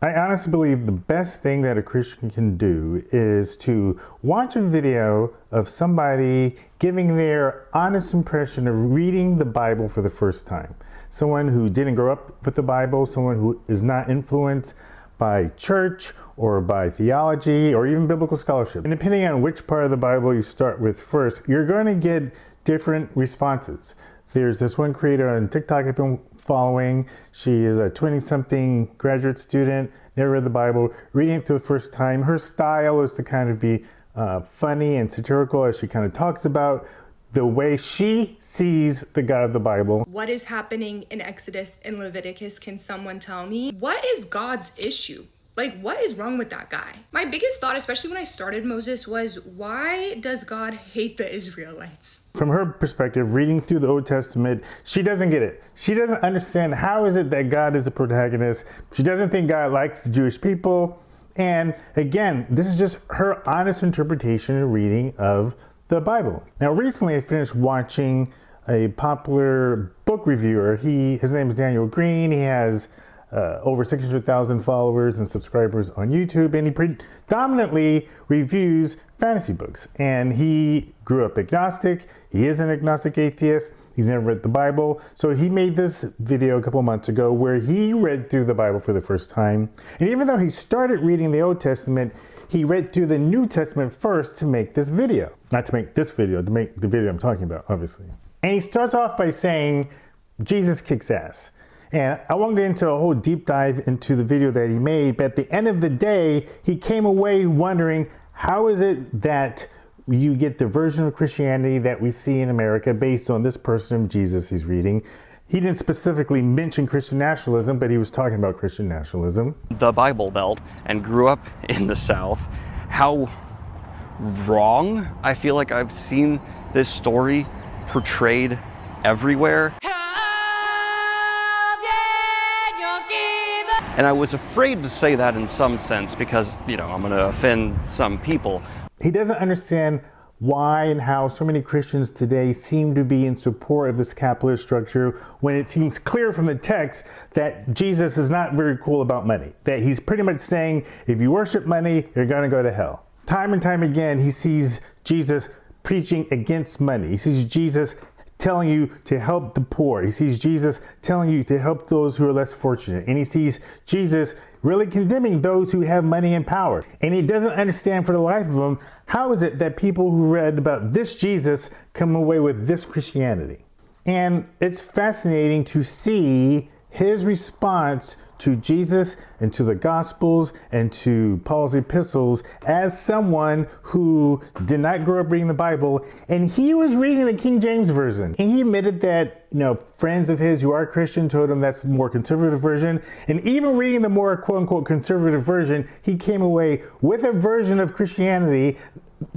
I honestly believe the best thing that a Christian can do is to watch a video of somebody giving their honest impression of reading the Bible for the first time. Someone who didn't grow up with the Bible, someone who is not influenced by church or by theology or even biblical scholarship. And depending on which part of the Bible you start with first, you're going to get different responses. There's this one creator on TikTok I've been following. She is a 20-something graduate student, never read the Bible, reading it for the first time. Her style is to kind of be funny and satirical as she kind of talks about the way she sees the God of the Bible. What is happening in Exodus and Leviticus? Can someone tell me? What is God's issue? Like, what is wrong with that guy? My biggest thought, especially when I started Moses, was why does God hate the Israelites? From her perspective, reading through the Old Testament, she doesn't get it. She doesn't understand how is it that God is the protagonist. She doesn't think God likes the Jewish people. And again, this is just her honest interpretation and reading of the Bible. Now, recently I finished watching a popular book reviewer. His name is Daniel Green. He has over 600,000 followers and subscribers on YouTube, and he predominantly reviews fantasy books. And he grew up agnostic. He is an agnostic atheist. He's never read the Bible. So he made this video a couple months ago where he read through the Bible for the first time. And even though he started reading the Old Testament, he read through the New Testament first to make this video. Not to make this video, to make the video I'm talking about, obviously. And he starts off by saying, Jesus kicks ass. And I won't get into a whole deep dive into the video that he made, but at the end of the day, he came away wondering, how is it that you get the version of Christianity that we see in America based on this person, Jesus, he's reading? He didn't specifically mention Christian nationalism, but he was talking about Christian nationalism. The Bible Belt and grew up in the South. How wrong I feel like I've seen this story portrayed everywhere. And I was afraid to say that in some sense because, I'm going to offend some people. He doesn't understand why and how so many Christians today seem to be in support of this capitalist structure when it seems clear from the text that Jesus is not very cool about money. That he's pretty much saying, if you worship money, you're going to go to hell. Time and time again, he sees Jesus preaching against money. He sees Jesus telling you to help the poor. He sees Jesus telling you to help those who are less fortunate. And he sees Jesus really condemning those who have money and power. And he doesn't understand for the life of him, how is it that people who read about this Jesus come away with this Christianity? And it's fascinating to see his response to Jesus and to the Gospels and to Paul's epistles as someone who did not grow up reading the Bible, and he was reading the King James Version. And he admitted that, friends of his who are Christian told him that's the more conservative version. And even reading the more quote-unquote conservative version, he came away with a version of Christianity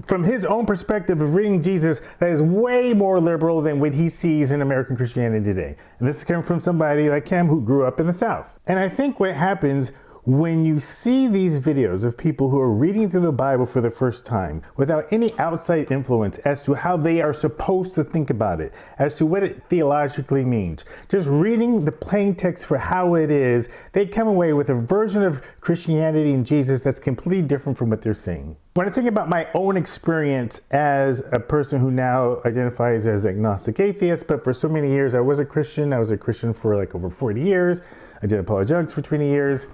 from his own perspective of reading Jesus that is way more liberal than what he sees in American Christianity today. And this is coming from somebody like him who grew up in the South. And I think what happens when you see these videos of people who are reading through the Bible for the first time without any outside influence as to how they are supposed to think about it, as to what it theologically means, just reading the plain text for how it is, they come away with a version of Christianity and Jesus that's completely different from what they're saying. When I think about my own experience as a person who now identifies as agnostic atheist, but for so many years I was a Christian. I was a Christian for like over 40 years. I did apologetics for 20 years.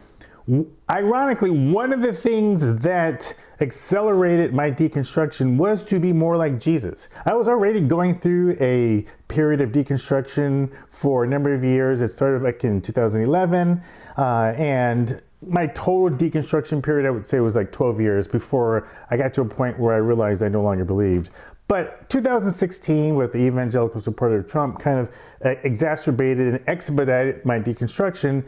Ironically, one of the things that accelerated my deconstruction was to be more like Jesus. I was already going through a period of deconstruction for a number of years. It started back in 2011, and my total deconstruction period, I would say, was like 12 years before I got to a point where I realized I no longer believed. But 2016, with the evangelical support of Trump, kind of exacerbated and expedited my deconstruction.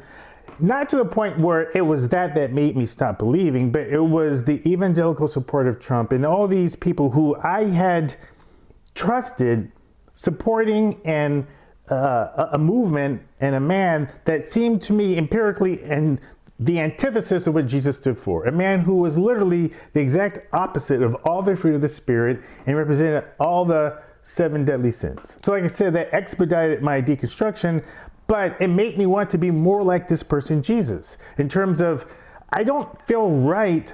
Not to the point where it was that made me stop believing, but it was the evangelical support of Trump and all these people who I had trusted supporting and a movement and a man that seemed to me empirically and the antithesis of what Jesus stood for. A man who was literally the exact opposite of all the fruit of the Spirit and represented all the 7 deadly sins. So like I said, that expedited my deconstruction, but it made me want to be more like this person, Jesus, in terms of I don't feel right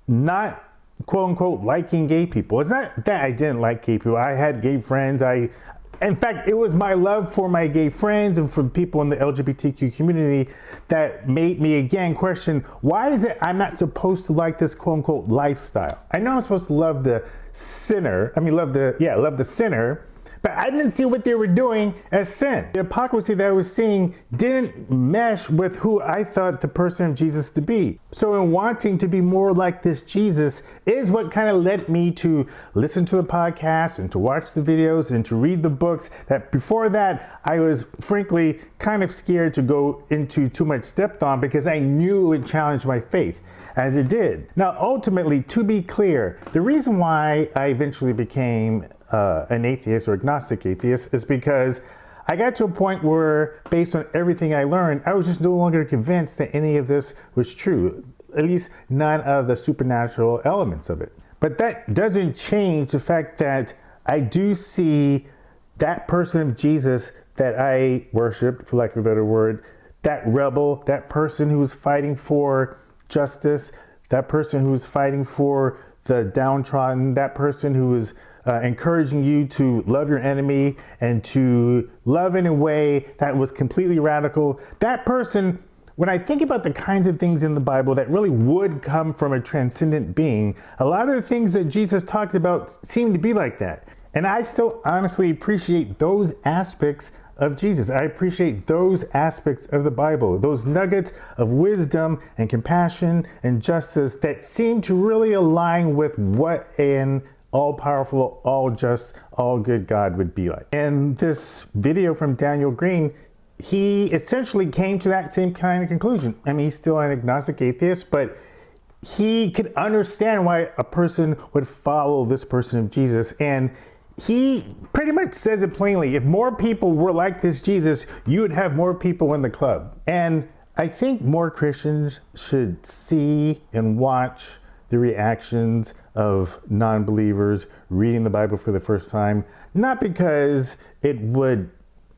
not quote unquote liking gay people. It's not that I didn't like gay people. I had gay friends. In fact, it was my love for my gay friends and for people in the LGBTQ community that made me again question, why is it I'm not supposed to like this quote unquote lifestyle? I know I'm supposed to love the sinner. Love the sinner. But I didn't see what they were doing as sin. The hypocrisy that I was seeing didn't mesh with who I thought the person of Jesus to be. So in wanting to be more like this Jesus is what kind of led me to listen to the podcast and to watch the videos and to read the books that before that I was frankly kind of scared to go into too much depth on because I knew it would challenge my faith, as it did. Now, ultimately, to be clear, the reason why I eventually became an atheist or agnostic atheist is because I got to a point where, based on everything I learned, I was just no longer convinced that any of this was true, at least none of the supernatural elements of it. But that doesn't change the fact that I do see that person of Jesus that I worshiped, for lack of a better word, that rebel, that person who was fighting for justice, that person who was fighting for the downtrodden, that person who was encouraging you to love your enemy and to love in a way that was completely radical. That person, when I think about the kinds of things in the Bible that really would come from a transcendent being, a lot of the things that Jesus talked about seem to be like that. And I still honestly appreciate those aspects of Jesus. I appreciate those aspects of the Bible, those nuggets of wisdom and compassion and justice that seem to really align with what an all-powerful, all-just, all-good God would be like. In this video from Daniel Green, he essentially came to that same kind of conclusion. He's still an agnostic atheist, but he could understand why a person would follow this person of Jesus. And he pretty much says it plainly. If more people were like this Jesus, you would have more people in the club. And I think more Christians should see and watch the reactions of non-believers reading the Bible for the first time, not because it would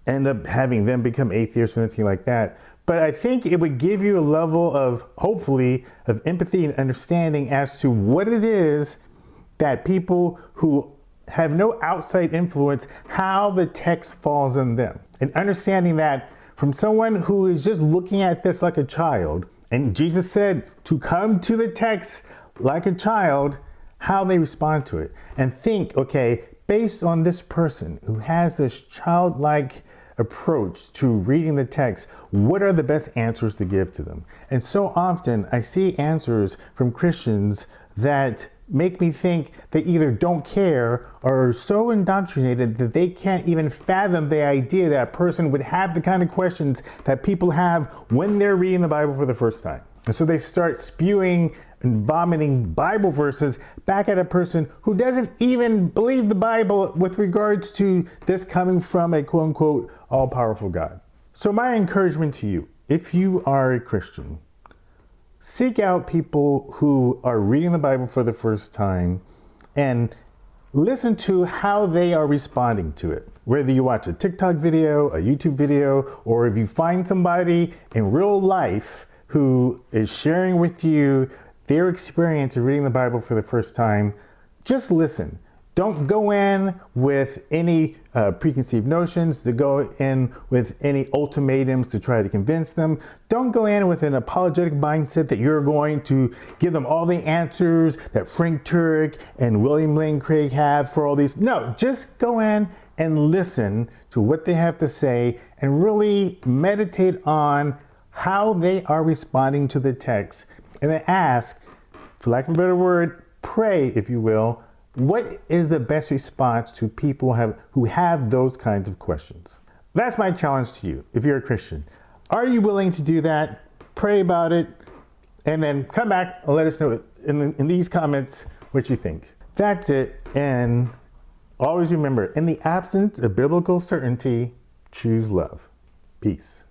end up having them become atheists or anything like that, but I think it would give you a level of, hopefully, of empathy and understanding as to what it is that people who have no outside influence, how the text falls on them. And understanding that from someone who is just looking at this like a child, and Jesus said to come to the text like a child, how they respond to it. And think, okay, based on this person who has this childlike approach to reading the text, what are the best answers to give to them? And so often I see answers from Christians that make me think they either don't care or are so indoctrinated that they can't even fathom the idea that a person would have the kind of questions that people have when they're reading the Bible for the first time. And so they start spewing and vomiting Bible verses back at a person who doesn't even believe the Bible with regards to this coming from a quote unquote all-powerful God. So my encouragement to you, if you are a Christian, seek out people who are reading the Bible for the first time and listen to how they are responding to it. Whether you watch a TikTok video, a YouTube video, or if you find somebody in real life who is sharing with you their experience of reading the Bible for the first time, just listen. Don't go in with any preconceived notions, to go in with any ultimatums to try to convince them. Don't go in with an apologetic mindset that you're going to give them all the answers that Frank Turek and William Lane Craig have for all these. No, just go in and listen to what they have to say and really meditate on how they are responding to the text. And then ask, for lack of a better word, pray, if you will, what is the best response to people who have those kinds of questions? That's my challenge to you, if you're a Christian. Are you willing to do that? Pray about it, and then come back and let us know in these comments what you think. That's it, and always remember, in the absence of biblical certainty, choose love. Peace.